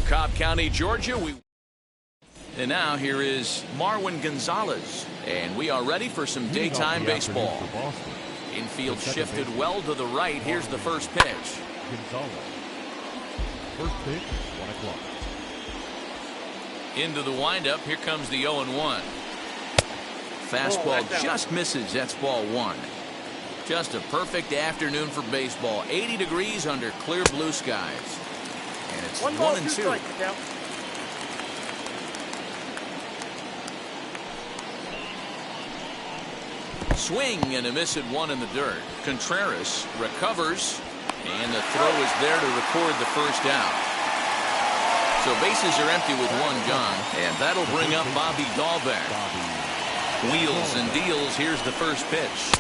Cobb County, Georgia. And now here is Marwin Gonzalez, and we are ready for some daytime baseball. Infield shifted well to the right. Here's the first pitch. Gonzalez. First pitch, 1 o'clock. Into the windup. Here comes the 0-1. Fastball just misses. That's ball one. Just a perfect afternoon for baseball. 80 degrees under clear blue skies. And it's 1-2. Swing and a miss at one in the dirt. Contreras recovers, and the throw is there to record the first out. So bases are empty with one gone, and that'll bring up Bobby Dahlbeck. Wheels and deals. Here's the first pitch.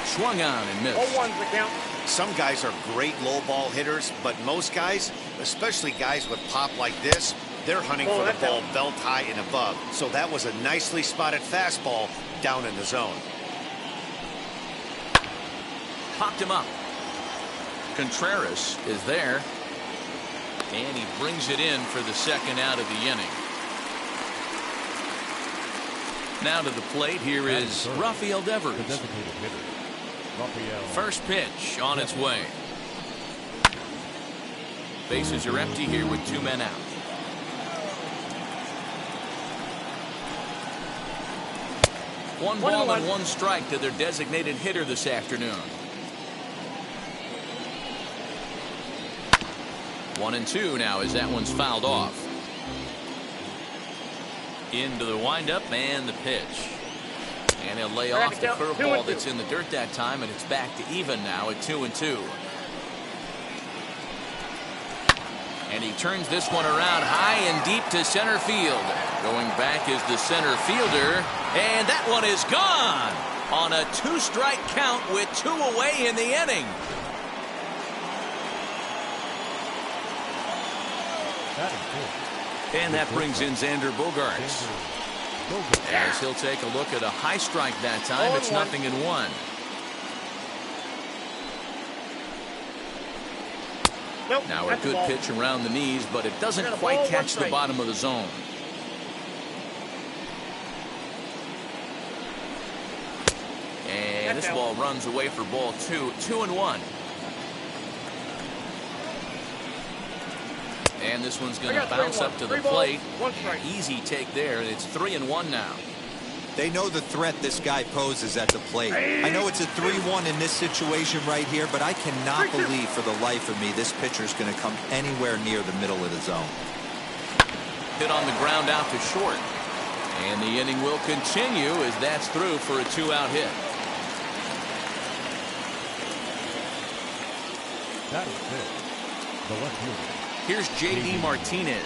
Swung on and missed. 0-1's the count. Some guys are great low ball hitters, but most guys, especially guys with pop like this, they're hunting for the ball belt high and above. So that was a nicely spotted fastball down in the zone. Popped him up. Contreras is there, and he brings it in for the second out of the inning. Now to the plate, here is Rafael Devers. First pitch on its way. Bases are empty here with two men out. One ball and one strike to their designated hitter this afternoon. 1-2 now as that one's fouled off. Into the windup and the pitch. And he'll lay off the curveball that's in the dirt that time, and it's back to even now at 2-2. And he turns this one around high and deep to center field. Going back is the center fielder, and that one is gone on a two-strike count with two away in the inning. And that brings in Xander Bogaerts. As he'll take a look at a high strike that time. It's 0-1. Now a good pitch around the knees, but it doesn't quite catch the bottom of the zone. And this ball runs away for ball two. 2-1. And this one's going to bounce up to the plate. Easy take there, and it's 3-1 now. They know the threat this guy poses at the plate. I know it's a 3-1 in this situation right here, but I cannot believe for the life of me this pitcher's going to come anywhere near the middle of the zone. Hit on the ground out to short. And the inning will continue as that's through for a two-out hit. That is it. The left fielder. Here's J.D. Martinez.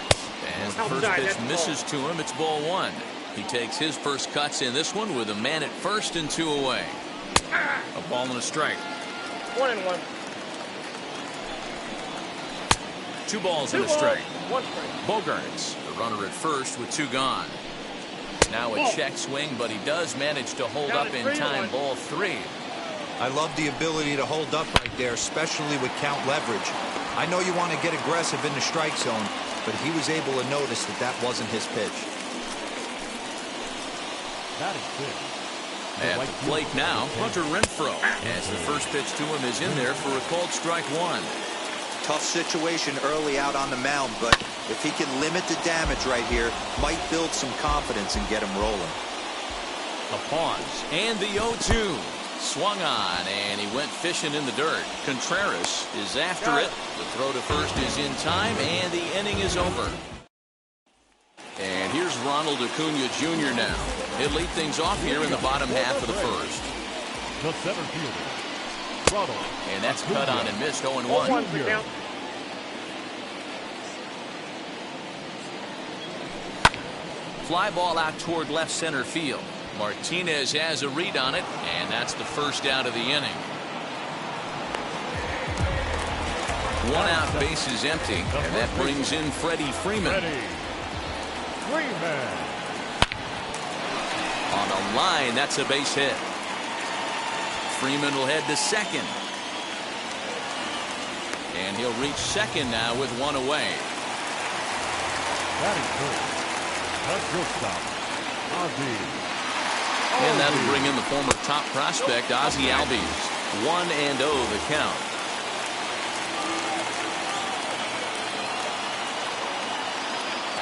As the first pitch misses to him, it's ball one. He takes his first cuts in this one with a man at first and two away. A ball and a strike. 1-1. 2 balls and a strike. Bogaerts, the runner at first with 2 gone. Now a check swing, but he does manage to hold up in time. Ball 3. I love the ability to hold up right there, especially with count leverage. I know you want to get aggressive in the strike zone, but he was able to notice that that wasn't his pitch. That is good. At the plate now, Hunter Renfroe, as the first pitch to him is in there for a called strike one. Tough situation early out on the mound, but if he can limit the damage right here, might build some confidence and get him rolling. A pause, and the 0-2. Swung on, and he went fishing in the dirt. Contreras is after it. The throw to first is in time, and the inning is over. And here's Ronald Acuna Jr. now. He'll lead things off here in the bottom half of the first. The center fielder, Ronald. And that's cut on and missed. 0-1. Fly ball out toward left center field. Martinez has a read on it, and that's the first out of the inning. 1 out, base is empty, and that brings in Freddie Freeman. On a line, that's a base hit. Freeman will head to second. And he'll reach second now with 1 away. Batting third. The shortstop, Ozzy. And that'll bring in the former top prospect, Ozzy Albies. 1-0 the count.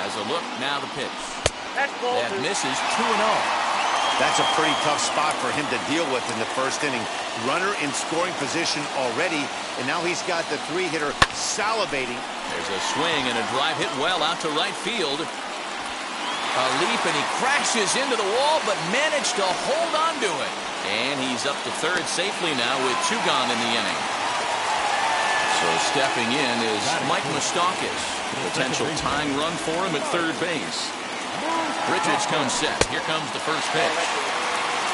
As a look, now the pitch. That misses 2-0. That's a pretty tough spot for him to deal with in the first inning. Runner in scoring position already, and now he's got the three-hitter salivating. There's a swing and a drive hit well out to right field. A leap, and he crashes into the wall, but managed to hold on to it. And he's up to third safely now with 2 gone in the inning. So stepping in is Mike Moustakas. Potential tying run for him at third base. Richards comes set. Here comes the first pitch.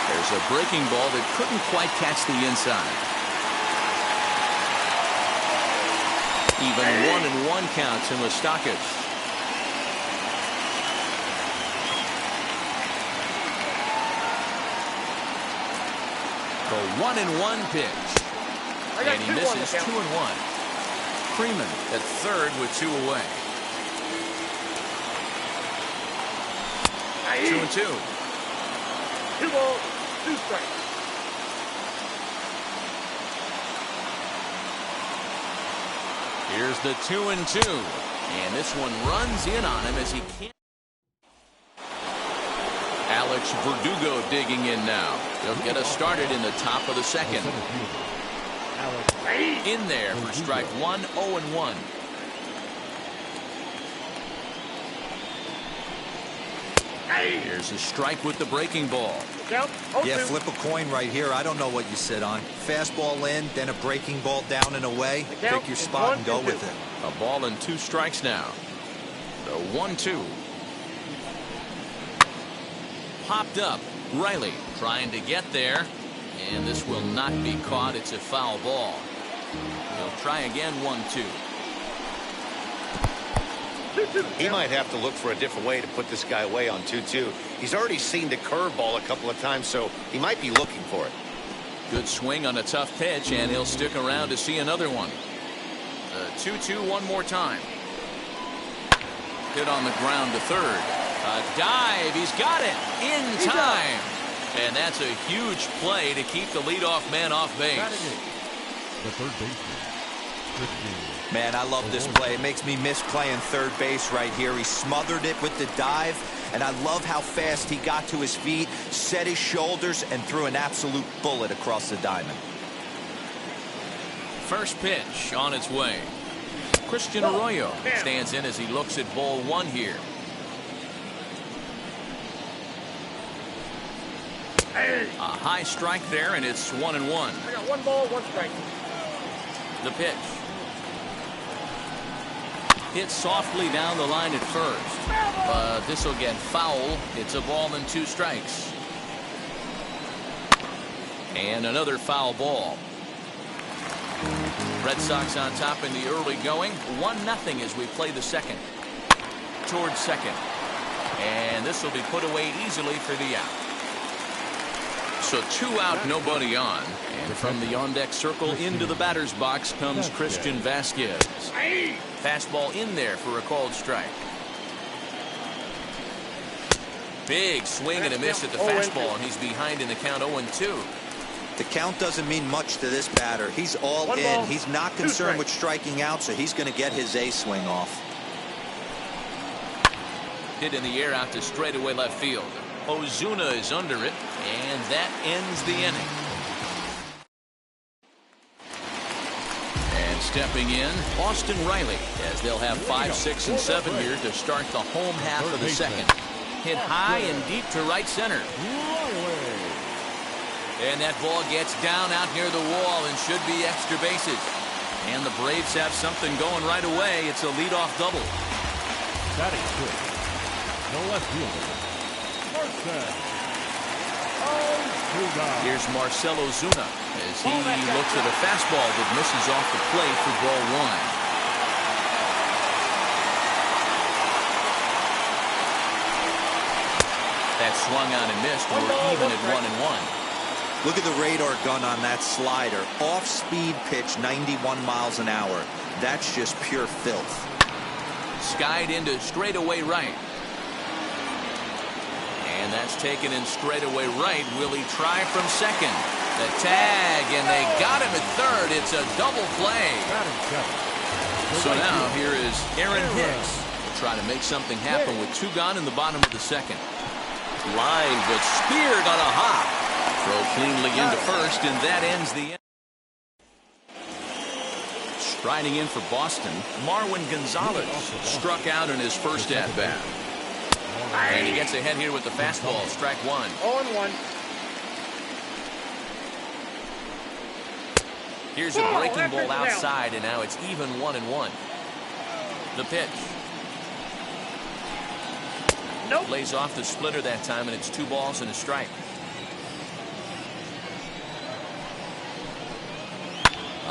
There's a breaking ball that couldn't quite catch the inside. Even 1-1 count to Moustakas. The 1-1 pitch. And he misses 2-1. Freeman at third with 2 away. 2-2. 2 balls, 2 strikes. Here's the 2-2. And this one runs in on him as he can't. Alex Verdugo digging in now. He'll get us started in the top of the second. In there for strike 1, 0-1. Here's a strike with the breaking ball. Yeah, flip a coin right here. I don't know what you sit on. Fastball in, then a breaking ball down and away. Pick your spot and go with it. A ball and 2 strikes now. The 1-2. Popped up. Riley trying to get there. And this will not be caught. It's a foul ball. He'll try again. 1-2. He might have to look for a different way to put this guy away on 2-2. He's already seen the curveball a couple of times, so he might be looking for it. Good swing on a tough pitch, and he'll stick around to see another one. 2-2 one more time. Hit on the ground to third. A dive. He's got it in time. And that's a huge play to keep the leadoff man off base. The third baseman, Man, I love this play. It makes me miss playing third base right here. He smothered it with the dive, and I love how fast he got to his feet, set his shoulders, and threw an absolute bullet across the diamond. First pitch on its way. Christian Arroyo stands in as he looks at ball 1 here. A high strike there, and it's 1-1. I got 1 ball, 1 strike. The pitch. Hit softly down the line at first. But this will get foul. It's a ball and 2 strikes. And another foul ball. Red Sox on top in the early going. 1-0 as we play the second. Towards second. And this will be put away easily for the out. So 2 out, nobody on. And from the on-deck circle into the batter's box comes Christian Vasquez. Fastball in there for a called strike. Big swing and a miss at the fastball, and he's behind in the count 0-2. The count doesn't mean much to this batter. He's all in. He's not concerned with striking out, so he's going to get his A swing off. Hit in the air out to straightaway left field. Ozuna is under it, and that ends the inning. And stepping in, Austin Riley, as they'll have 5, 6, and 7 here to start the home half of the second. Hit high and deep to right center. And that ball gets down out near the wall and should be extra bases. And the Braves have something going right away. It's a leadoff double. batting fifth, no left fielder, Here's Marcell Ozuna as he looks at a fastball that misses off the plate for ball 1. That swung on and missed. We're even at 1-1. Look at the radar gun on that slider. Off-speed pitch, 91 miles an hour. That's just pure filth. Skied into straightaway right. And that's taken in straightaway right. Will he try from second? The tag, and they got him at third. It's a double play. So now here is Aaron Hicks. Will try to make something happen with 2 gone in the bottom of the second. Line, but speared on a hop. Throw cleanly into first, and that ends the inning. Striding in for Boston, Marwin Gonzalez struck out in his first at-bat. And he gets ahead here with the fastball, strike 1. 0-1. Here's a breaking ball outside, and now it's even 1-1. The pitch. Nope. Lays off the splitter that time, and it's 2 balls and a strike.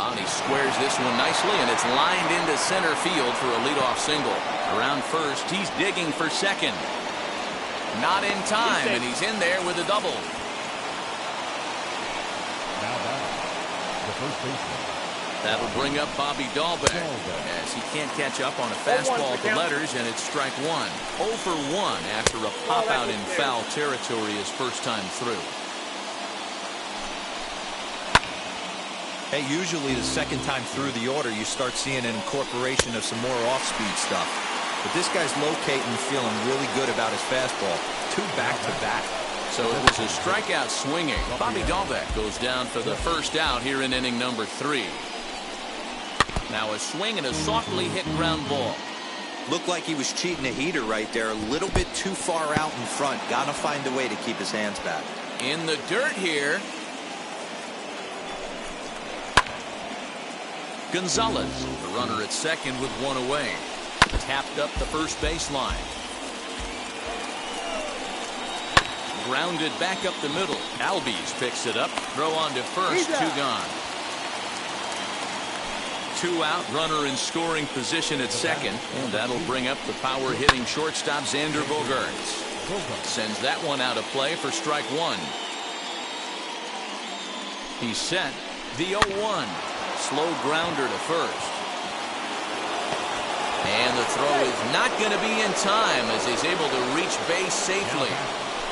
Oh, and he squares this one nicely, and it's lined into center field for a leadoff single. Around first, he's digging for second. Not in time, and he's in there with a double. Now batting, the first baseman. That'll bring up Bobby Dahlbeck, as he can't catch up on a fastball at the letters, and it's strike 1. 0 for 1 after a pop-out in foul territory his first time through. Hey, usually the second time through the order, you start seeing an incorporation of some more off-speed stuff. But this guy's locating and feeling really good about his fastball. 2 back-to-back. So it was a strikeout swinging. Bobby Dahlbeck goes down for the first out here in inning number 3. Now a swing and a softly hit ground ball. Looked like he was cheating a heater right there. A little bit too far out in front. Gotta find a way to keep his hands back. In the dirt here. Gonzalez, the runner at second with 1 away. Tapped up the first baseline. Grounded back up the middle. Albies picks it up. Throw on to first. 2 gone. 2 out. Runner in scoring position at second. And that'll bring up the power hitting shortstop Xander Bogaerts. Sends that one out of play for strike 1. He's set. The 0-1. Slow grounder to first. And the throw is not going to be in time as he's able to reach base safely.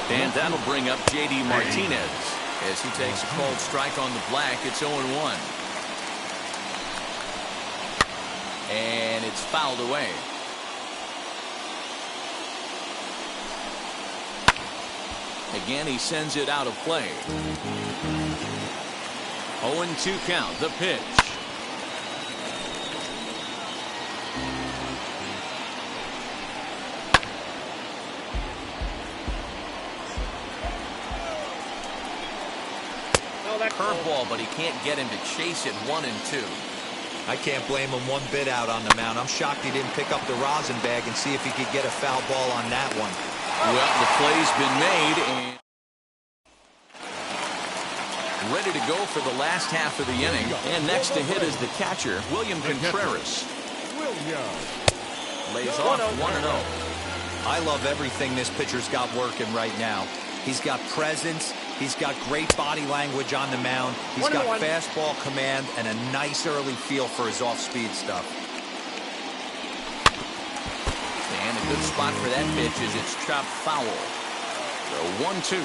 And that'll bring up J.D. Martinez as he takes a called strike on the black. It's 0-1. And it's fouled away. Again, he sends it out of play. 0-2 count. The pitch. Curveball, but he can't get him to chase it 1-2. I can't blame him one bit out on the mound. I'm shocked he didn't pick up the rosin bag and see if he could get a foul ball on that one. Well, the play's been made and ready to go for the last half of the inning. And next to hit is the catcher, William Contreras. Lays off 1-0. I love everything this pitcher's got working right now. He's got presence. He's got great body language on the mound. He's got fastball command and a nice early feel for his off-speed stuff. And a good spot for that pitch is it's chopped foul. So 1-2.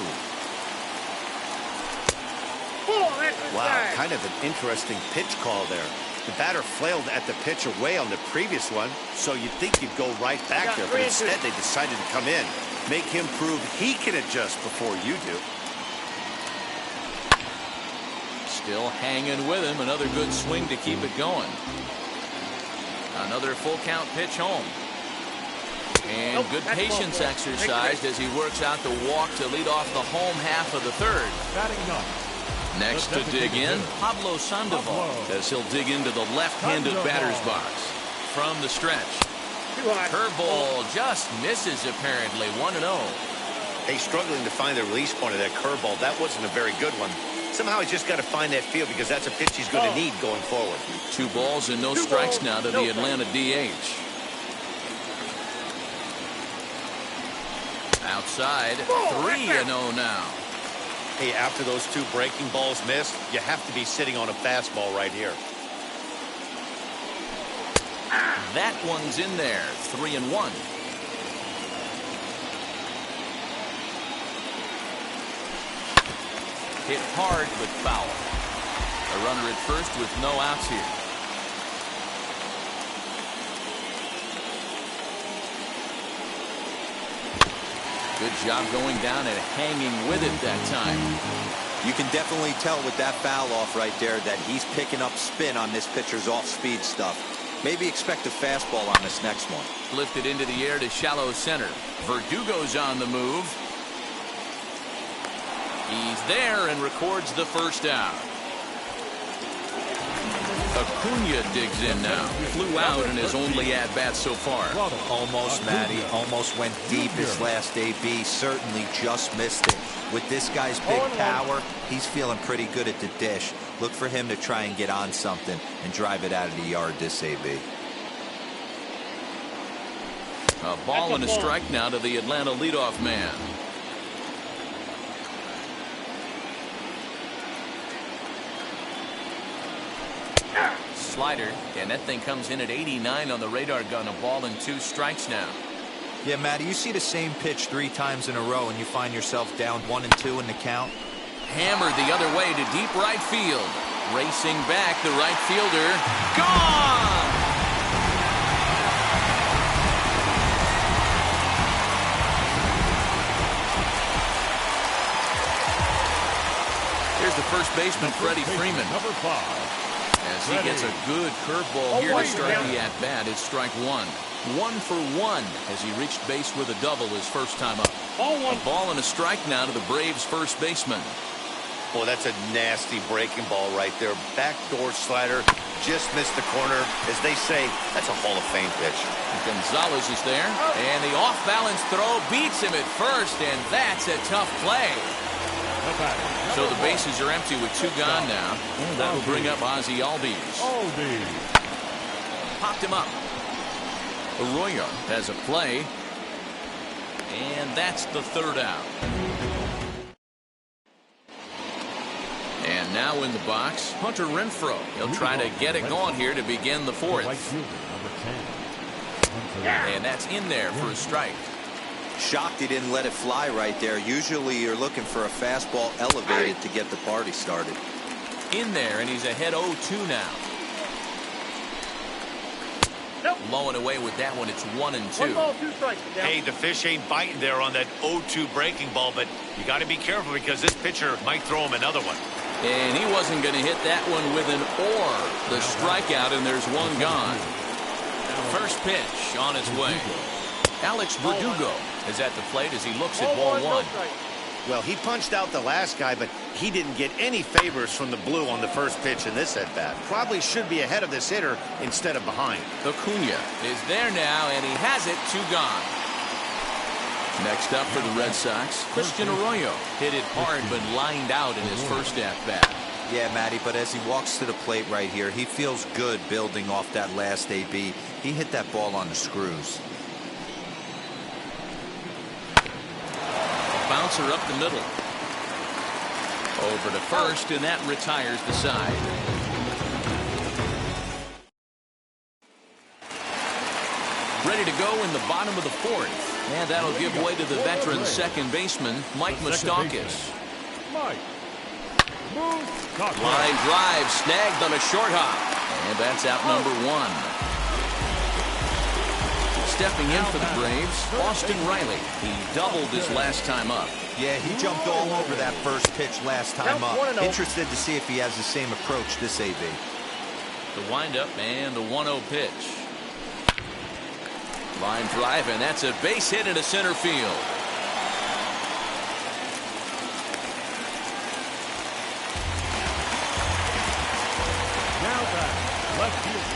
Wow, kind of an interesting pitch call there. The batter flailed at the pitch away on the previous one, so you'd think he'd go right back there, but instead they decided to come in. Make him prove he can adjust before you do. Still hanging with him. Another good swing to keep it going. Another full count pitch home. And good patience exercised as he works out the walk to lead off the home half of the third. Next to dig in, Pablo Sandoval, as he'll dig into the left-handed batter's box. From the stretch. Curveball just misses apparently. 1-0. Hey, struggling to find the release point of that curveball. That wasn't a very good one. Somehow he's just got to find that feel because that's a pitch he's going to need going forward. 2 balls and no strikes now to the Atlanta DH. Outside, 3-0 now. Hey, after those 2 breaking balls missed, you have to be sitting on a fastball right here. That one's in there. 3-1. Hit hard but foul. A runner at first with no outs here. Good job going down and hanging with it that time. You can definitely tell with that foul off right there that he's picking up spin on this pitcher's off-speed stuff. Maybe expect a fastball on this next one. Lifted into the air to shallow center. Verdugo's on the move. He's there and records the first out. Acuna digs in now. Flew out in his only at-bat so far. Almost, Matty. Almost went deep his last AB. Certainly just missed it. With this guy's big power, he's feeling pretty good at the dish. Look for him to try and get on something and drive it out of the yard this AB. A ball and a strike now to the Atlanta leadoff man. Slider, and that thing comes in at 89 on the radar gun. A ball and 2 strikes now. Yeah, Matty, you see the same pitch 3 times in a row and you find yourself down 1-2 in the count. Hammered the other way to deep right field. Racing back, the right fielder. Gone! Here's the first baseman, Freddie Freeman. Number 5. As he gets a good curveball here to start the at-bat, it's strike 1. 1 for 1 as he reached base with a double his first time up. A ball and a strike now to the Braves' first baseman. Boy, that's a nasty breaking ball right there. Backdoor slider, just missed the corner. As they say, that's a Hall of Fame pitch. Gonzalez is there, and the off-balance throw beats him at first, and that's a tough play. So the bases are empty with 2 gone now. That will bring up Ozzie Albies. Popped him up. Arroyo has a play, and that's the 3rd out. And now in the box, Hunter Renfroe. He'll try to get it going here to begin the 4th. And that's in there for a strike. Shocked he didn't let it fly right there. Usually you're looking for a fastball elevated to get the party started. In there, and he's ahead 0-2 now. Low and away with that one. It's 1-2. 1 ball, 2 strikes. Hey, the fish ain't biting there on that 0-2 breaking ball, but you got to be careful because this pitcher might throw him another one. And he wasn't going to hit that one with an or. The strikeout, and there's 1 gone. First pitch on its way. Alex Verdugo is at the plate as he looks at ball 1. Well, he punched out the last guy, but he didn't get any favors from the blue on the first pitch in this at-bat. Probably should be ahead of this hitter instead of behind. Acuna is there now, and he has it. 2 gone. Next up for the Red Sox, Christian Arroyo. Hit it hard, but lined out in his first at-bat. Yeah, Matty, but as he walks to the plate right here, he feels good building off that last AB. He hit that ball on the screws. Bouncer up the middle. Over to first, and that retires the side. Ready to go in the bottom of the 4th. And that'll give way to the veteran second baseman, Mike Moustakas. Line drive snagged on a short hop. And that's out number 1. Stepping in for the Braves, Austin Riley. He doubled his last time up. Yeah, he jumped all over that first pitch last time up. Interested to see if he has the same approach this AB. The windup and the 1-0 pitch. Line drive, and that's a base hit into center field. Now back, left field.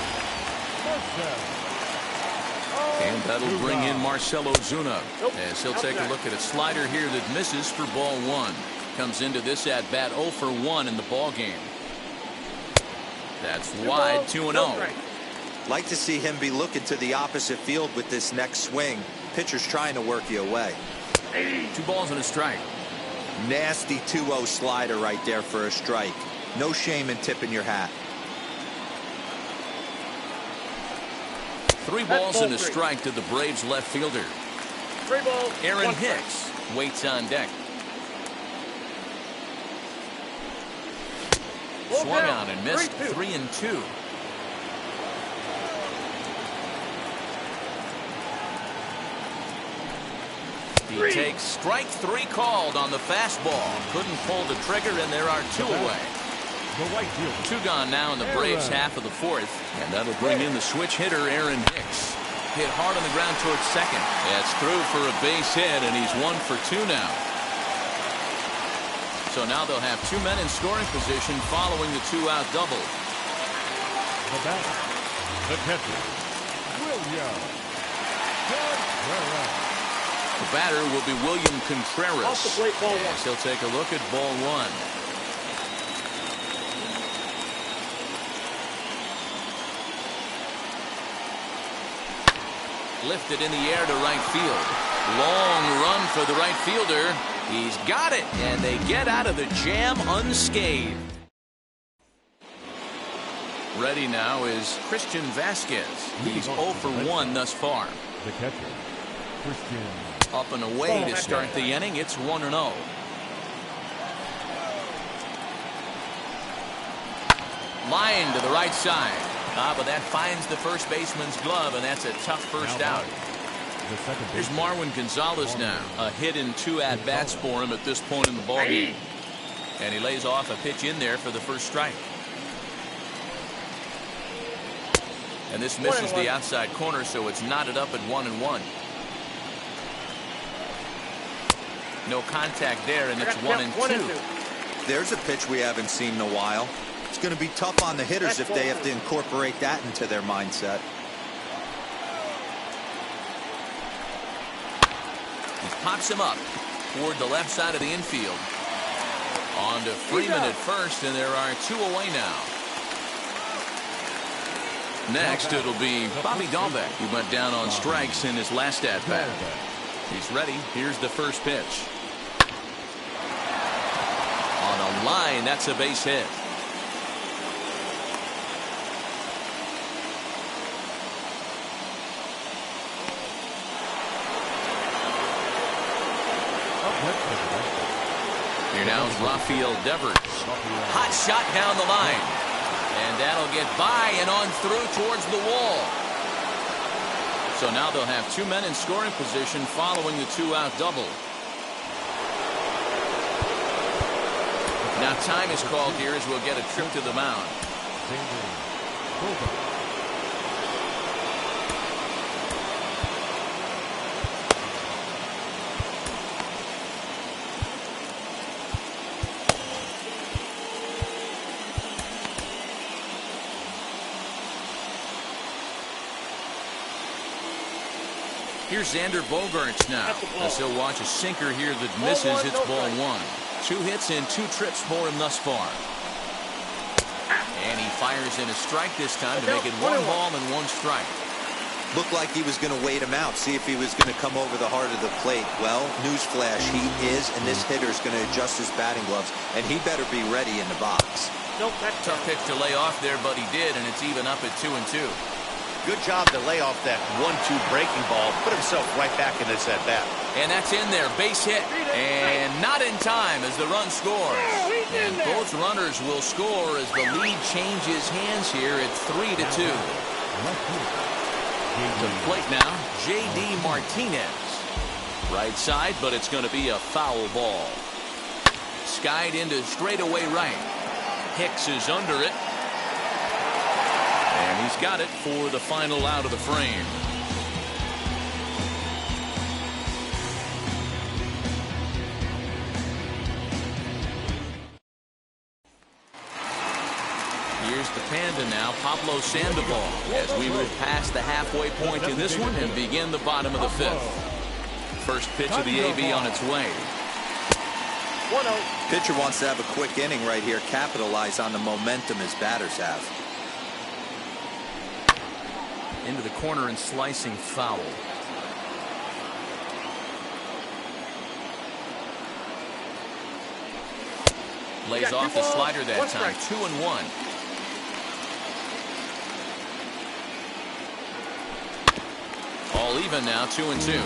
And that'll bring in Marcell Ozuna as he'll take a look at a slider here that misses for ball 1. Comes into this at-bat 0 for 1 in the ball game. That's wide, 2-0. Like to see him be looking to the opposite field with this next swing. Pitcher's trying to work you away. 2 balls and a strike. Nasty 2-0 slider right there for a strike. No shame in tipping your hat. 3 balls and a strike to the Braves left fielder. 3 balls. Aaron 1 strike. Hicks waits on deck. Ball Swung down. on and missed 3-2. 3-2. He takes strike 3 called on the fastball. Couldn't pull the trigger, and there are 2 away. The right fielder. 2 gone now in the Braves half of the 4th, and that'll bring in the switch hitter Aaron Hicks. Hit hard on the ground towards second. That's through for a base hit, and he's 1 for 2 now. So now they'll have 2 men in scoring position following the 2-out double. The batter. The catcher. William Contreras. The batter will be William Contreras. Off the plate, ball 1. Yes, he'll take a look at ball 1. Lifted in the air to right field. Long run for the right fielder. He's got it, and they get out of the jam unscathed. Ready now is Christian Vasquez. He's 0 for 1 thus far. The catcher. Christian. Up and away to start the inning. It's 1-0. Line to the right side. But that finds the first baseman's glove, and that's a tough first out. The second Here's baseman. Marwin Gonzalez now. A hit in 2 at-bats for him at this point in the ballgame. And he lays off a pitch in there for the first strike. And this misses the outside corner, so it's knotted up at 1-1. No contact there, and it's 1-2. There's a pitch we haven't seen in a while. It's going to be tough on the hitters if they have to incorporate that into their mindset. He pops him up toward the left side of the infield. On to Freeman at first, and there are 2 away now. Next, it'll be Bobby Dahlbeck, who went down on strikes in his last at-bat. He's ready. Here's the first pitch. On a line, that's a base hit. Here now is Rafael Devers. Hot shot down the line. And that'll get by and on through towards the wall. So now they'll have 2 men in scoring position following the 2-out double. Now time is called here as we'll get a trip to the mound. Here's Xander Bogaerts now, as he'll watch a sinker here that misses. It's ball 1. 2 hits and 2 trips for him thus far. And he fires in a strike this time to make it 1 ball and 1 strike. Looked like he was going to wait him out, see if he was going to come over the heart of the plate. Well, newsflash, he is, and this hitter is going to adjust his batting gloves, and he better be ready in the box. Tough pitch to lay off there, but he did, and it's even up at 2-2. Good job to lay off that 1-2 breaking ball. Put himself right back in this at-bat. And that's in there. Base hit. And not in time as the run scores. And both runners will score as the lead changes hands here at 3-2. To plate now, J.D. Martinez. Right side, but it's going to be a foul ball. Skied into straightaway right. Hicks is under it. And he's got it for the final out of the frame. Here's the Panda now, Pablo Sandoval, as we move past the halfway point in this one and begin the bottom of the 5th. First pitch of the AB on its way. 1-0. Pitcher wants to have a quick inning right here, capitalize on the momentum his batters have. Into the corner and slicing foul. Lays off the slider that time. 2-1. Still even now, 2-2.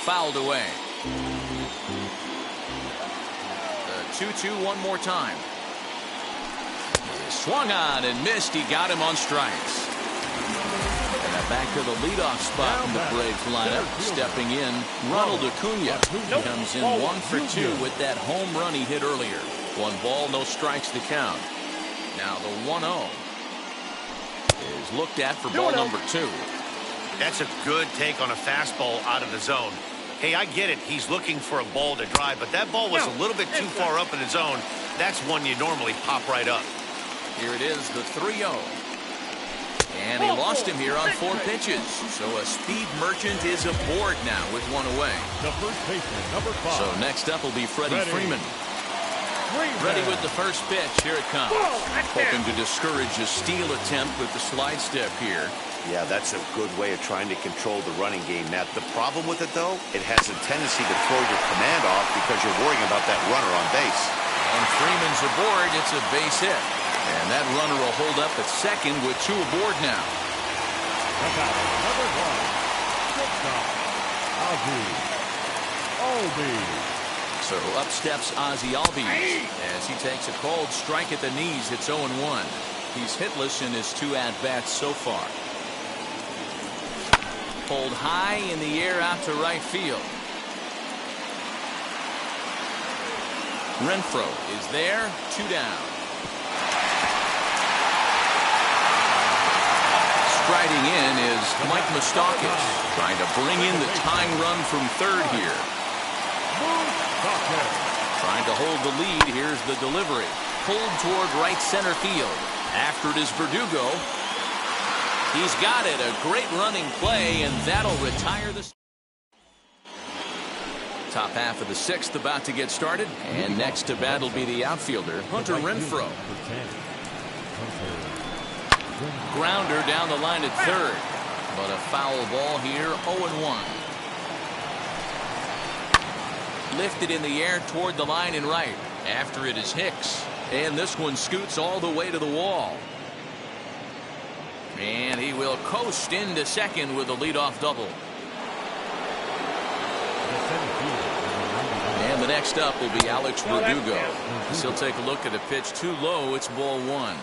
Fouled away. The 2-2 one more time. Swung on and missed. He got him on strikes. And back to the leadoff spot in the Braves lineup. Stepping in, Ronald Acuna comes in 1 for 2 with that home run he hit earlier. 1 ball, no strikes to count. Now the 1-0 is looked at for ball number 2. That's a good take on a fastball out of the zone. Hey, I get it. He's looking for a ball to drive, but that ball was a little bit too far up in the zone. That's one you normally pop right up. Here it is, the 3-0. And he lost him here on 4 pitches. So a speed merchant is aboard now with 1 away. The first baseman, number 5. So next up will be Freddie Freeman. Ready with the first pitch. Here it comes. Hoping to discourage a steal attempt with the slide step here. Yeah, that's a good way of trying to control the running game, Matt. The problem with it, though, it has a tendency to throw your command off because you're worrying about that runner on base. And Freeman's aboard. It's a base hit. And that runner will hold up at second with 2 aboard now. Number 1. Shortstop, Ozzie. So up steps Ozzie Albies as he takes a cold strike at the knees. It's 0-1. He's hitless in his 2 at-bats so far. Pulled high in the air out to right field. Renfroe is there, 2 down. Striding in is Mike Moustakas, trying to bring in the tying run from third here. Trying to hold the lead. Here's the delivery. Pulled toward right center field. After it is Verdugo. He's got it. A great running play, and that'll retire the... Top half of the 6th about to get started. And next to bat will be the outfielder, Hunter Renfroe. Grounder down the line at third. But a foul ball here, 0-1. Lifted in the air toward the line and right. After it is Hicks. And this one scoots all the way to the wall. And he will coast into second with a leadoff double. And the next up will be Alex Verdugo. He'll take a look at a pitch too low. It's ball 1.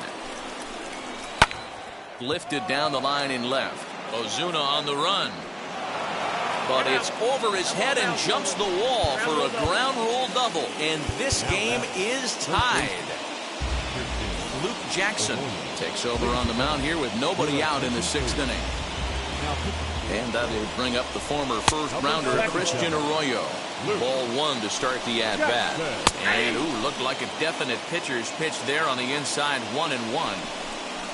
Lifted down the line and left. Ozuna on the run. But it's over his head and jumps the wall for a ground rule double. And this game is tied. Luke Jackson takes over on the mound here with nobody out in the 6th inning. And that'll bring up the former first-rounder Christian Arroyo. Ball 1 to start the at-bat. And, looked like a definite pitcher's pitch there on the inside, 1-1.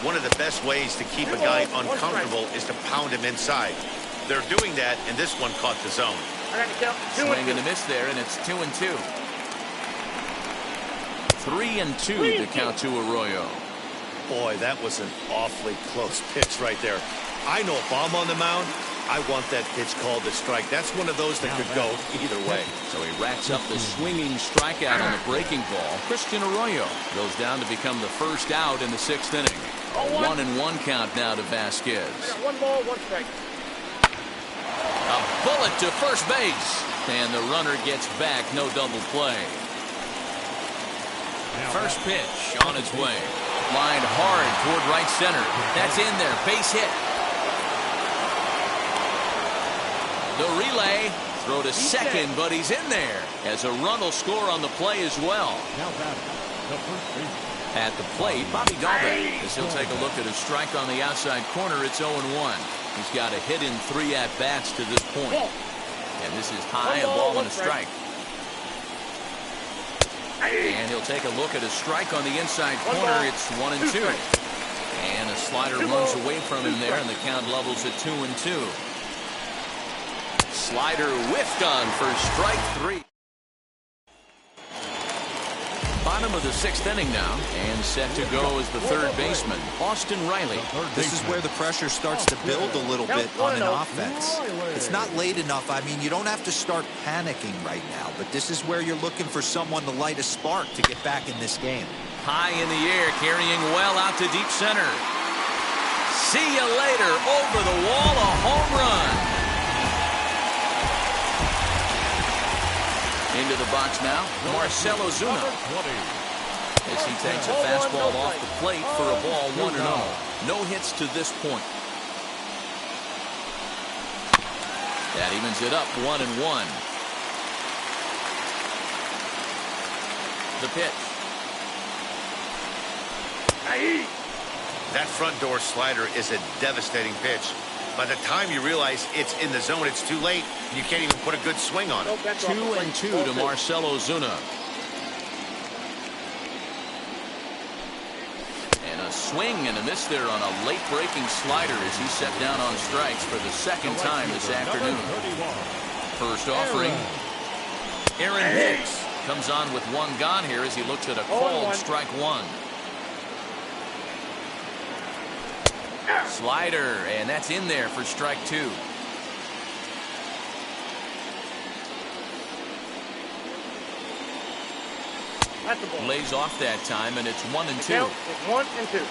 One of the best ways to keep a guy uncomfortable is to pound him inside. They're doing that, and this one caught the zone. Swing and a miss there, and it's 2-2. 3-2 to count to Arroyo. Boy, that was an awfully close pitch right there. I know if I'm on the mound, I want that pitch called a strike. That's one of those that could go either way. So he racks up the swinging strikeout on the breaking ball. Christian Arroyo goes down to become the first out in the 6th inning. 1-1 count now to Vasquez. 1 ball, 1 strike. A bullet to first base. And the runner gets back. No double play. First pitch on its way. Lined hard toward right center. That's in there. Base hit. The relay. Throw to second, but he's in there. As a run will score on the play as well. At the plate, Bobby Dalbec, as he'll take a look at a strike on the outside corner. It's 0-1. He's got a hit in 3 at-bats to this point. And this is high, a ball and a strike. And he'll take a look at a strike on the inside corner. It's 1-2. And a slider runs away from him there, and the count levels at 2-2. Slider whiffed on for strike 3. bottom of the 6th inning now, and set to go as the third baseman, Austin Riley. This is where the pressure starts to build a little bit on an offense. It's not late enough. I mean, you don't have to start panicking right now, but this is where you're looking for someone to light a spark to get back in this game. High in the air, carrying well out to deep center. See you later. Over the wall, a home run. Into the box now, Marcell Ozuna. As he takes a fastball off the plate for a ball 1-0. No hits to this point. That evens it up 1-1. The pitch. That front door slider is a devastating pitch. By the time you realize it's in the zone, it's too late. You can't even put a good swing on it. 2-2 to Marcell Ozuna. And a swing and a miss there on a late breaking slider as he set down on strikes for the second time this afternoon. First offering. Aaron Hicks comes on with one gone here as he looks at a called strike one. Slider, and that's in there for strike two. Lays off that time, and it's 1-2. 1-2.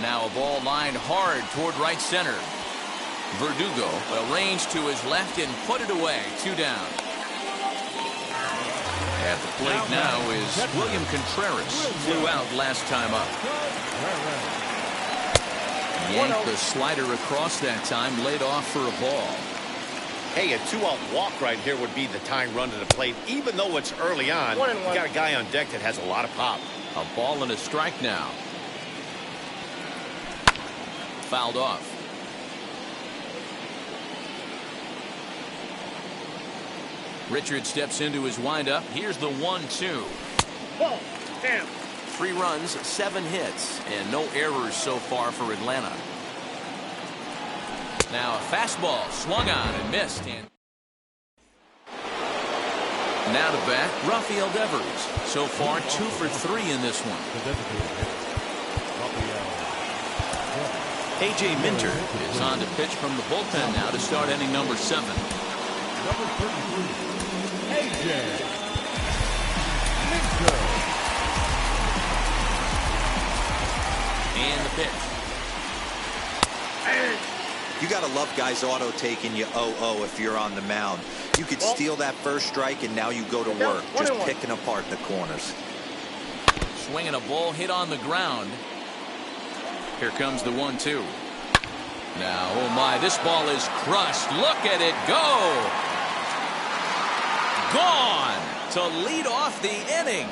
Now a ball lined hard toward right center. Verdugo arranged to his left and put it away. 2 down. At the plate now is William Contreras. Flew out last time up. Yanked the slider across that time, laid off for a ball. Hey, a 2-out walk right here would be the tying run to the plate. Even though it's early on, you got a guy on deck that has a lot of pop. A ball and a strike now. Fouled off. Richard steps into his windup. Here's the 1-2. Ball. Damn. 3 runs, 7 hits, and no errors so far for Atlanta. Now a fastball swung on and missed. And now to bat, Rafael Devers. So far 2 for 3 in this one. A.J. Minter is on to pitch from the bullpen now to start inning number 7. Number 33, A.J. Minter. And the pitch. You got to love guys auto taking you 0-0 if you're on the mound. You could steal that first strike and now you go to work just picking apart the corners. Swinging a ball hit on the ground. Here comes the 1-2. Now, oh my, this ball is crushed. Look at it go. Gone to lead off the inning.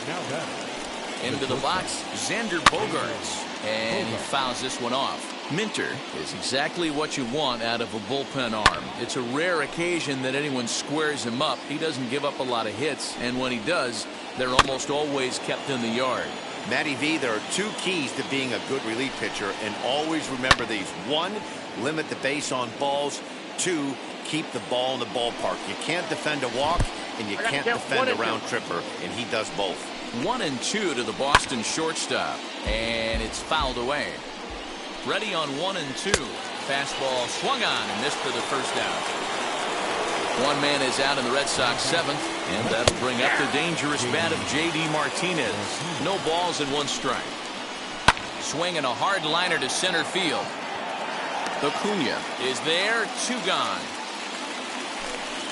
Now that. Into the box, Xander Bogaerts, and he fouls this one off. Minter is exactly what you want out of a bullpen arm. It's a rare occasion that anyone squares him up. He doesn't give up a lot of hits, and when he does, they're almost always kept in the yard. Matty V, there are 2 keys to being a good relief pitcher, and always remember these. 1, limit the base on balls. 2, keep the ball in the ballpark. You can't defend a walk, and you can't defend a round tripper, and he does both. 1-2 to the Boston shortstop, and it's fouled away. Ready on 1-2. Fastball swung on and missed for the first out. One man is out in the Red Sox 7th, and that'll bring up the dangerous bat of J.D. Martinez. No balls and 1 strike. Swinging a hard liner to center field. Acuna is there. 2 gone.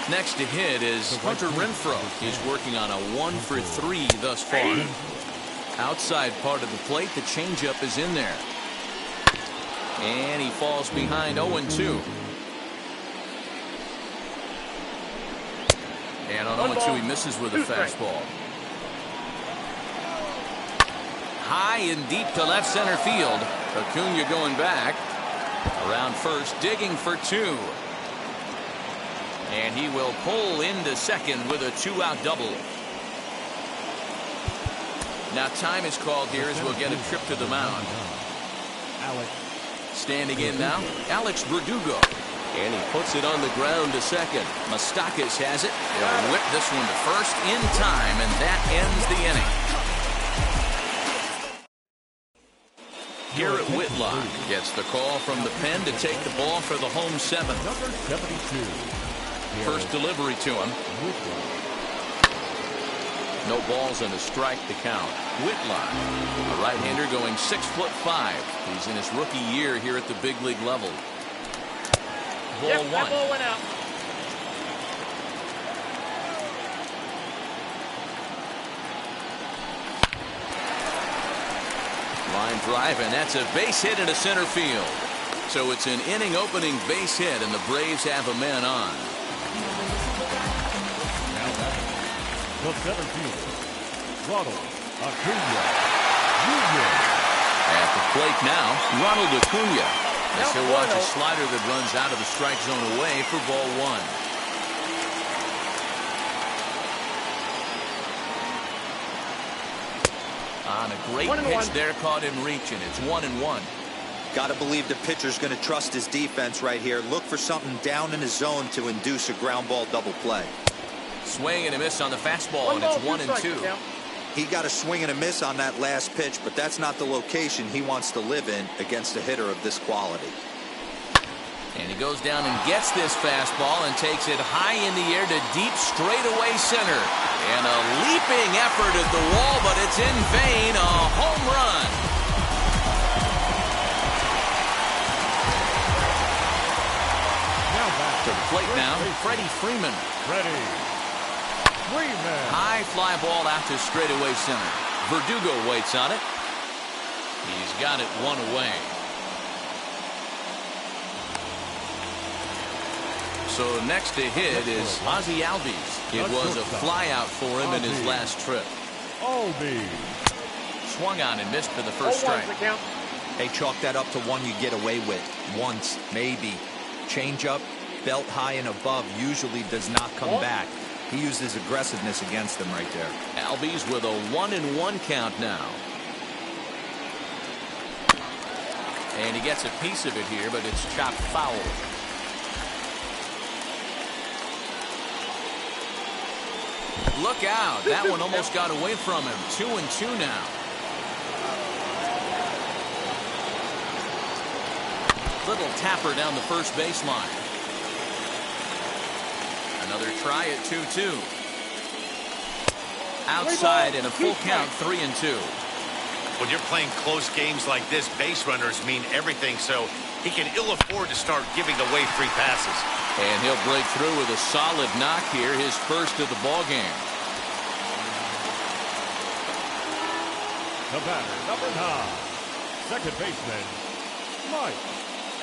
Next to hit is Hunter Renfroe. He's working on a 1 for 3 thus far. Outside part of the plate, the changeup is in there. And he falls behind 0-2. And on 0-2, he misses with a fastball. High and deep to left center field. Acuna going back. Around first, digging for 2. And he will pull into second with a 2-out double. Now time is called here as we'll get a trip to the mound. Standing in now, Alex Verdugo. And he puts it on the ground to second. Mastakis has it. He'll whip this one to first in time, and that ends the inning. Garrett Whitlock gets the call from the pen to take the ball for the home seventh. Number 72. First delivery to him. No balls and a strike to count. Whitlock, a right-hander going 6'5". He's in his rookie year here at the big league level. Ball Yep, one. that ball went out. Line drive, and that's a base hit into center field. So it's an inning-opening base hit, and the Braves have a man on. Now batting, the center fielder, Ronald Acuna Jr. At the plate now, Ronald Acuna. As he'll watch a 1-0. slider that runs out of the strike zone away for ball one. On a great 1-1. pitch there, caught him reaching. It's 1-1. Got to believe the pitcher's going to trust his defense right here. Look for something down in his zone to induce a ground ball double play. Swing and a miss on the fastball, One and it's ball, 1-2. count. He got a swing and a miss on that last pitch, but that's not the location he wants to live in against a hitter of this quality. And he goes down and gets this fastball and takes it high in the air to deep straightaway center. And a leaping effort at the wall, but it's in vain. A home run. Now back To the plate now, Freddie Freeman. Freddie Freeman. High fly ball out to straightaway center. Verdugo waits on it. He's got it one away. So next to hit is Ozzie Albies. It was a fly out for him in his last trip. Albies. Swung on and missed for the 0-1's first strike. the count. Hey, chalk that up to one you get away with. Once, maybe. Change up, belt high and above usually does not come back. He used his aggressiveness against them right there. Albies with a 1-1 count now. And he gets a piece of it here, but it's chopped foul. Look out. That one almost got away from him. 2-2 now. Little tapper down the first baseline. Another try at 2-2. Outside in a full count, 3-2. When you're playing close games like this, base runners mean everything, so he can ill afford to start giving away free passes. And he'll break through with a solid knock here, his first of the ball game. The batter, number 9. Second baseman, Mike.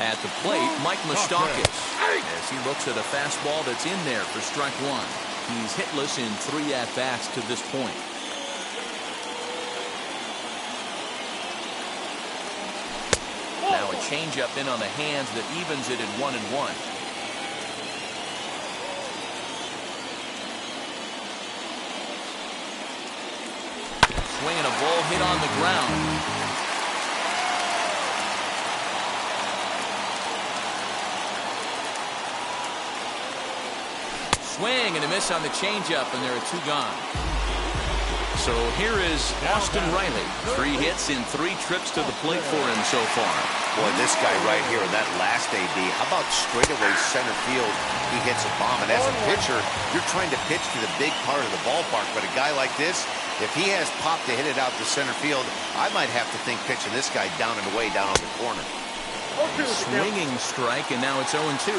At the plate, Mike Mastakis. As he looks at a fastball that's in there for strike one. He's hitless in 3 at-bats to this point. Now a changeup in on the hands that evens it at 1-1. Swinging a ball hit on the ground. Swing and a miss on the changeup, and there are 2 gone. So here is Austin Riley. 3 hits in 3 trips to the plate for him so far. Boy, this guy right here, that last AB, how about straightaway center field? He hits a bomb, and as a pitcher, you're trying to pitch to the big part of the ballpark, but a guy like this, if he has pop to hit it out to center field, I might have to think pitching this guy down and away down on the corner. 0-2 is the count. Swinging strike, and now it's 0-2.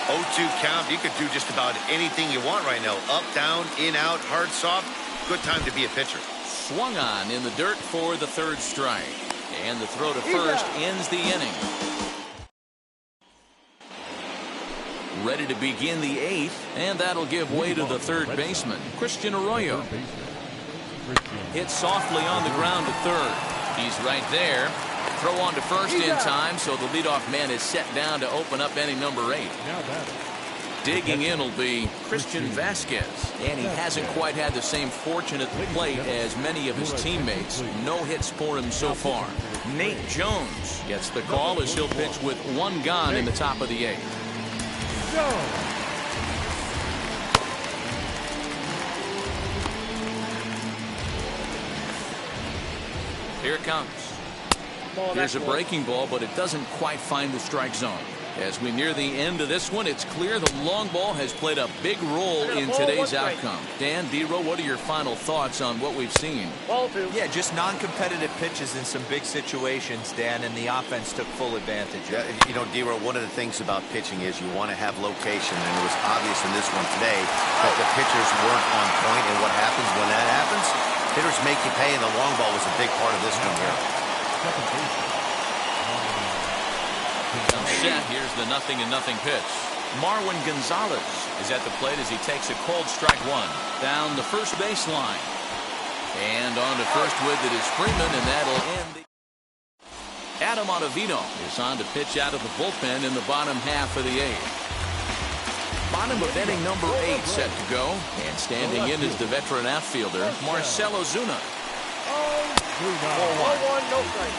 0-2 count. You could do just about anything you want right now. Up, down, in, out, hard, soft. Good time to be a pitcher. Swung on in the dirt for the 3rd strike. And the throw to first ends the inning. Ready to begin the 8th, and that'll give way to the 3rd baseman, Christian Arroyo. Hit softly on the ground to 3rd. He's right there. Throw on to first in time, so the leadoff man is set down to open up inning number 8. Now batting, Digging in will be Christian Vasquez. And he hasn't quite had the same fortune at the plate as many of his teammates. No hits for him so far. Nate Jones gets the call as he'll pitch with one gone in the top of the eighth. Here it comes. Here's a breaking ball, but it doesn't quite find the strike zone. As we near the end of this one, it's clear the long ball has played a big role in today's outcome. Dan, D-Row, what are your final thoughts on what we've seen? Yeah, just non-competitive pitches in some big situations, Dan, and the offense took full advantage. Yeah, you know, D-Row, one of the things about pitching is you want to have location, and it was obvious in this one today that the pitchers weren't on point, and what happens when that happens? Hitters make you pay, and the long ball was a big part of this one here. Set. Here's the 0-0 pitch. Marwin Gonzalez is at the plate as he takes a cold strike one down the first baseline. And on to first with it is Freeman, and that'll end the... Adam Ottavino is on to pitch out of the bullpen in the bottom half of the eighth. Bottom of inning number 8 set to go. And standing in is the veteran outfielder, Marcell Ozuna. 1-1, no strike.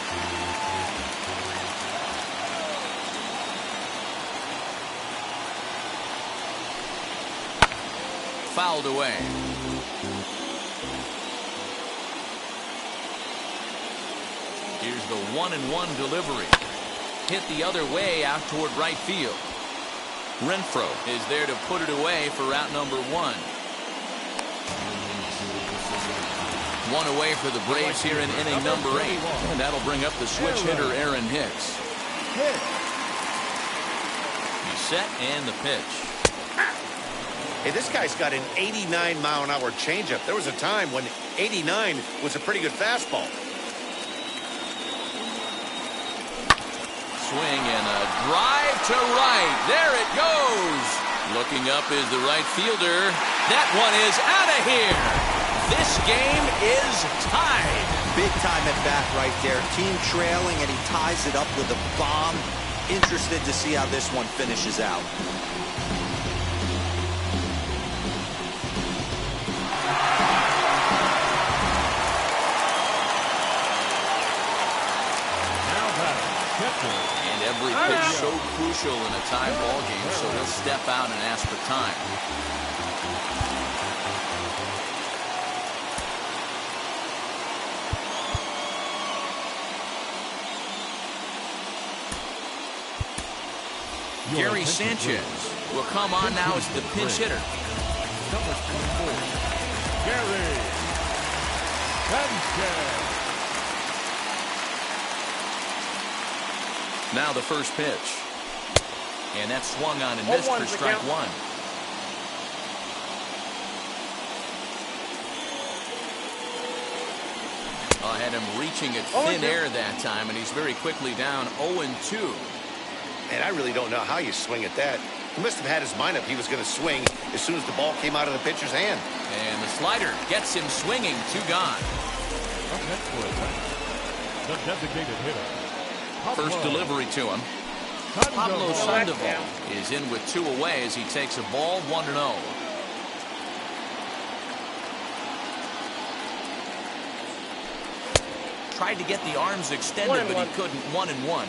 Fouled away. Here's the 1-1 delivery. Hit the other way out toward right field. Renfroe is there to put it away for out number 1. One away for the Braves here in inning number 8. And that'll bring up the switch hitter, Aaron Hicks. He's set and the pitch. Hey, this guy's got an 89-mile-an-hour changeup. There was a time when 89 was a pretty good fastball. Swing and a drive to right. There it goes. Looking up is the right fielder. That one is out of here. This game is tied. Big time at bat right there. Team trailing, and he ties it up with a bomb. Interested to see how this one finishes out. And every pitch so crucial in a tie ball game, so he'll step out and ask for time. Gary Sanchez will come on now as the pinch hitter. Number 24, Gary Sanchez. Now the first pitch. And that's swung on and missed for strike 1. I had him reaching at thin air that time, and he's very quickly down 0-2. And I really don't know how you swing at that. He must have had his mind up he was going to swing as soon as the ball came out of the pitcher's hand. And the slider gets him swinging. 2 gone. Up next for the designated hitter. First delivery to him. Pablo Sandoval is in with 2 away as he takes a ball 1-0. Tried to get the arms extended, but he couldn't. 1-1.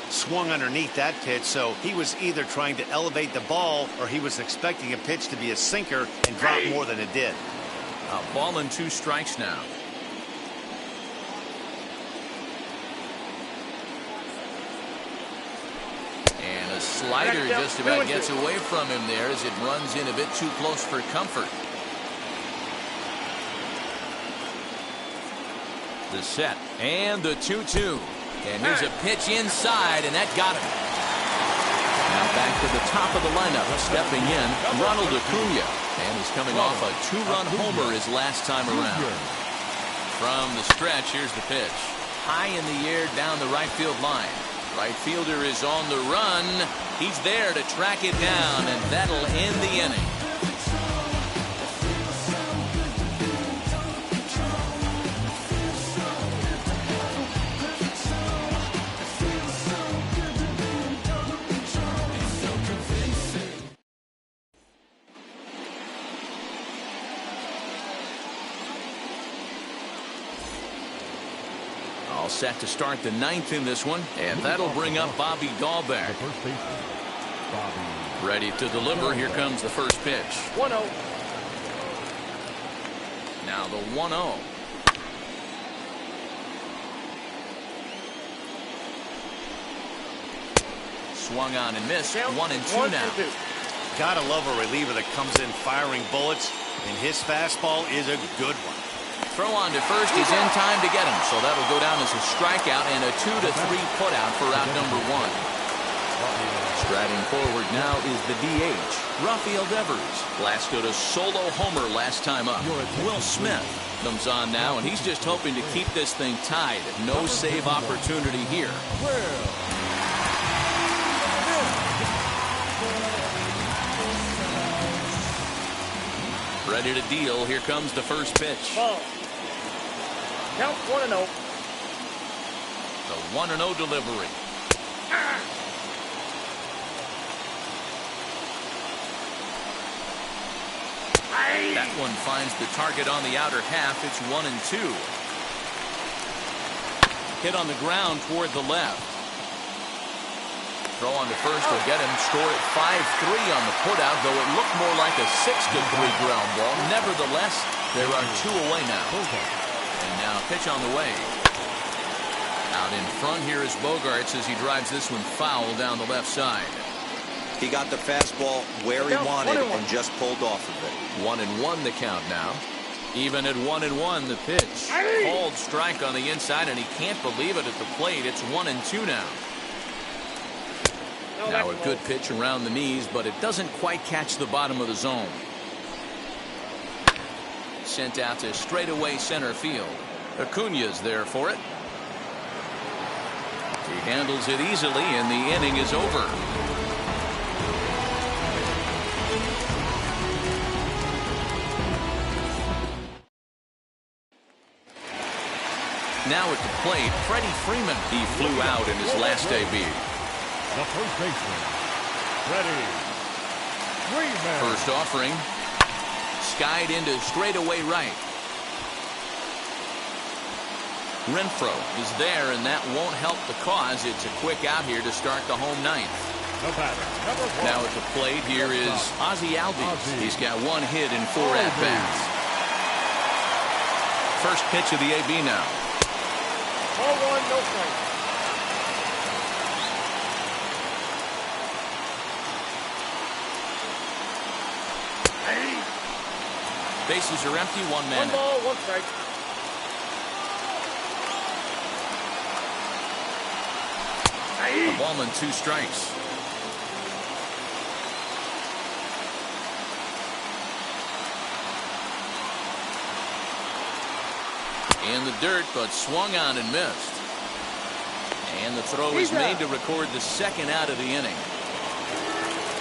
Swung underneath that pitch, so he was either trying to elevate the ball or he was expecting a pitch to be a sinker and drop more than it did. A ball and 2 strikes now. And a slider just about gets away from him there as it runs in a bit too close for comfort. The set and the 2-2. And here's a pitch inside, and that got him. Now back to the top of the lineup, stepping in, Ronald Acuna. And he's coming off a 2-run homer his last time around. From the stretch, here's the pitch. High in the air down the right field line. Right fielder is on the run. He's there to track it down, and that'll end the inning. set to start the ninth in this one, and that'll bring up Bobby Dahlbeck. The first baseman, Bobby. Ready to deliver. Here comes the first pitch. 1-0. Now the 1-0. Swung on and missed. 1-2 now. Gotta love a reliever that comes in firing bullets, and his fastball is a good one. Throw on to first is in time to get him, so that'll go down as a strikeout and a 2-3 putout for out number 1. Striding forward now is the DH, Rafael Devers. Blasted a solo homer last time up. Will Smith comes on now, and he's just hoping to keep this thing tied. No save opportunity here. Ready to deal. Here comes the first pitch. Ball. Count 1-0. The 1-0 delivery. That one finds the target on the outer half. It's 1-2. Hit on the ground toward the left. Throw on to first will get him. Score at 5-3 on the putout, though it looked more like a 6-3 ground ball. Nevertheless, there are 2 away now. And now pitch on the way. Out in front here is Bogarts as he drives this one foul down the left side. He got the fastball where he wanted and just pulled off of it. 1-1 the count now. Even at 1-1 the pitch. Called strike on the inside, and he can't believe it at the plate. It's 1-2 now. Now a good pitch around the knees, but it doesn't quite catch the bottom of the zone. Sent out to straightaway center field. Acuña's there for it. He handles it easily, and the inning is over. Now at the plate, Freddie Freeman. He flew out in his last debut. The first baseman, Freddie Freeman. First offering. Skied into straightaway right. Renfroe is there, and that won't help the cause. It's a quick out here to start the home ninth. The batter, number 1. Now at the plate, here is Ozzie Albies. He's got 1 hit in 4 at-bats. First pitch of the AB now. 1-1, no strike. Bases are empty, 1 man. 1 ball, 1 strike. A ball and 2 strikes. In the dirt, but swung on and missed. And the throw is made to record the second out of the inning.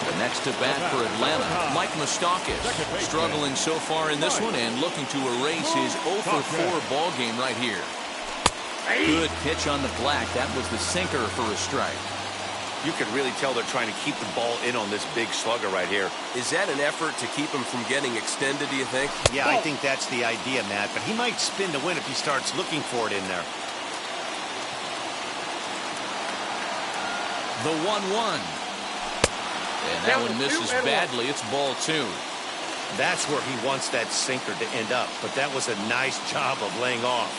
The next to bat for Atlanta, Mike Moustakas, struggling so far in this one and looking to erase his 0-for-4 ball game right here. Good pitch on the black. That was the sinker for a strike. You can really tell they're trying to keep the ball in on this big slugger right here. Is that an effort to keep him from getting extended, do you think? Yeah, I think that's the idea, Matt, but he might spin to win if he starts looking for it in there. The 1-1. And that one misses badly. It's ball 2. That's where he wants that sinker to end up, but that was a nice job of laying off.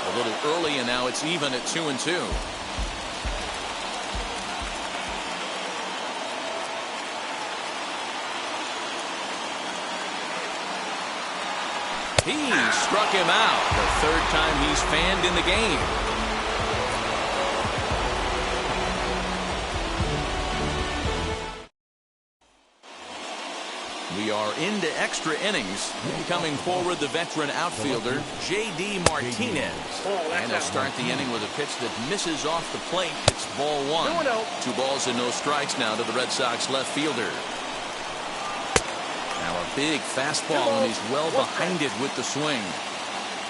A little early, and now it's even at 2-2. He struck him out. The 3rd time he's fanned in the game. We are into extra innings. Coming forward, the veteran outfielder, J.D. Martinez. And he'll start the inning with a pitch that misses off the plate. It's ball 1. 2 balls and no strikes now to the Red Sox left fielder. Now a big fastball, and he's well behind it with the swing.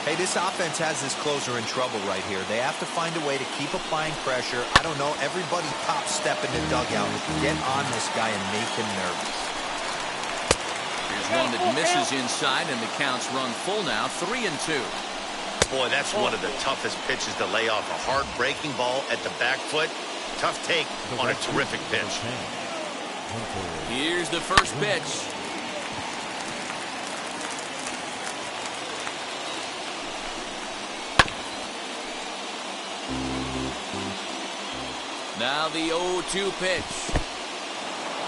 Hey, this offense has this closer in trouble right here. They have to find a way to keep applying pressure. I don't know, everybody pop step in the dugout. Get on this guy and make him nervous. Here's one that misses inside, and the count's run full now, 3-2. Boy, that's one of the toughest pitches to lay off. A hard breaking ball at the back foot. Tough take on a terrific pitch. Here's the first pitch. Now the 0-2 pitch.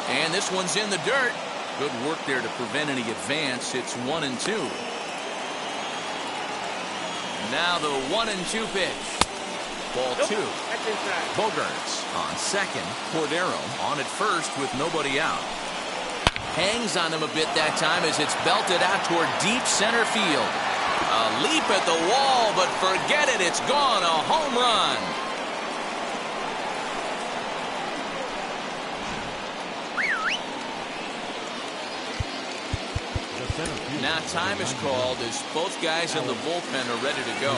And this one's in the dirt. Good work there to prevent any advance. It's 1-2. Now the 1-2 pitch. Ball 2. Bogarts on second. Cordero on at first with nobody out. Hangs on him a bit that time as it's belted out toward deep center field. A leap at the wall, but forget it. It's gone. A home run. Now time is called as both guys in the bullpen are ready to go.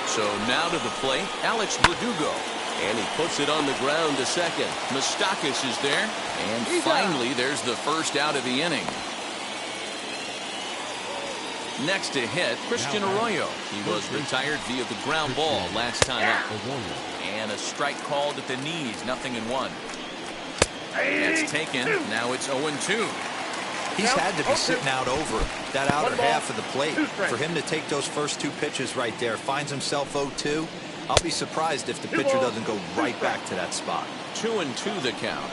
So now to the plate, Alex Verdugo. And he puts it on the ground to second. Moustakas is there. And finally, there's the first out of the inning. Next to hit, Christian Arroyo. He was retired via the ground ball last time out. And a strike called at the knees, 0-1. That's taken. Now it's 0-2. He's had to be sitting out over that outer half of the plate. For him to take those first 2 pitches right there, finds himself 0-2. I'll be surprised if the pitcher doesn't go right back to that spot. 2-2 the count.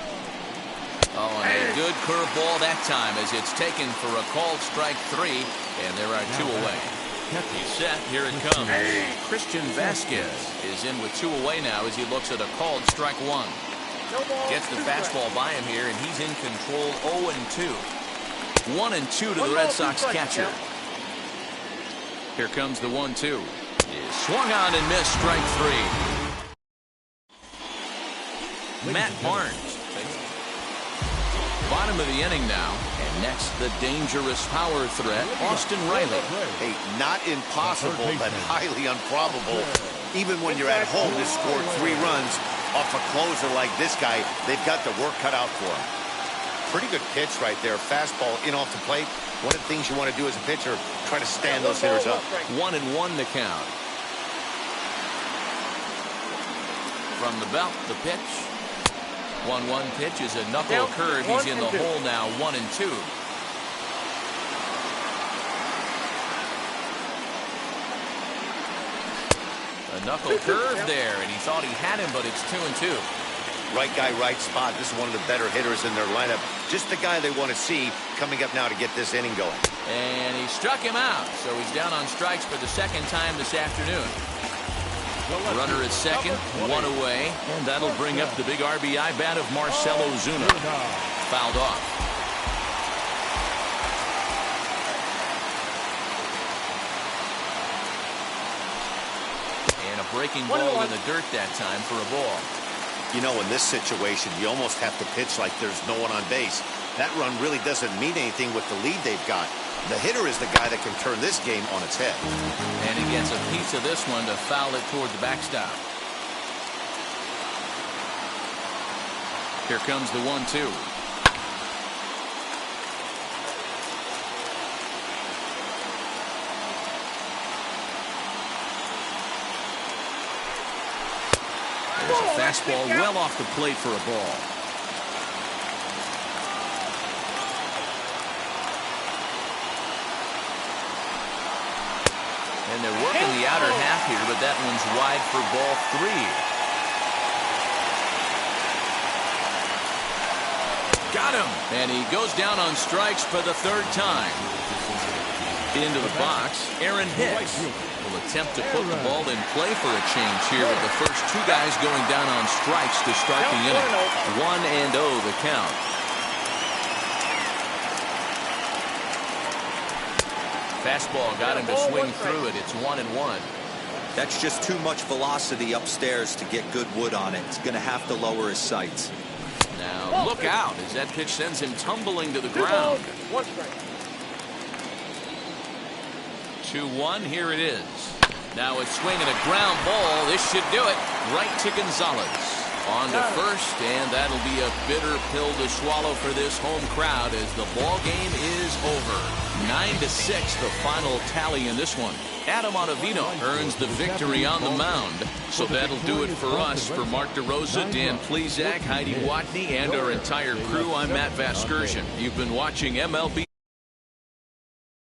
Oh, and a good curveball that time as it's taken for a called strike 3, and there are 2 away. He's set. Here it comes. Christian Vasquez is in with 2 away now as he looks at a called strike 1. Gets the fastball by him here, and he's in control. 0-2. 1-2 to the Red Sox catcher. Here comes the 1-2. Swung on and missed, strike 3. Matt Barnes. Bottom of the inning now. And next, the dangerous power threat, Austin Riley. Hey, not impossible, but highly improbable. Even when you're at home to score 3 runs off a closer like this guy, they've got the work cut out for him. Pretty good pitch right there. Fastball in off the plate. One of the things you want to do as a pitcher, try to stand those hitters up. 1-1 the count. From the belt, the pitch. 1-1 pitch is a knuckle curve. He's in the hole now. 1-2. A knuckle curve there, and he thought he had him, but it's 2-2. Right guy, right spot. This is one of the better hitters in their lineup. Just the guy they want to see coming up now to get this inning going. And he struck him out, so he's down on strikes for the second time this afternoon. Runner at second, 1 away, and that'll bring up the big RBI bat of Marcell Ozuna. Fouled off. And a breaking ball in the dirt that time for a ball. You know, in this situation, you almost have to pitch like there's no one on base. That run really doesn't mean anything with the lead they've got. The hitter is the guy that can turn this game on its head. And he gets a piece of this one to foul it toward the backstop. Here comes the 1-2. There's a fastball well off the plate for a ball. And they're working the outer half here, but that one's wide for ball 3. Got him. And he goes down on strikes for the 3rd time. Into the box, Aaron Hicks will attempt to put the ball in play for a change here with the first 2 guys going down on strikes to start the inning. 1-0 the count. Fastball got him to swing through it. It's 1-1. That's just too much velocity upstairs to get good wood on it. He's going to have to lower his sights. Now look out as that pitch sends him tumbling to the ground. 2-1, here it is. Now a swing and a ground ball. This should do it. Right to Gonzalez. On to first, and that'll be a bitter pill to swallow for this home crowd as the ball game is over. 9-6, the final tally in this one. Adam Ottavino earns the victory on the mound. So that'll do it for us. For Mark DeRosa, Dan Plezak, Heidi Watney, and our entire crew, I'm Matt Vasgersian. You've been watching MLB.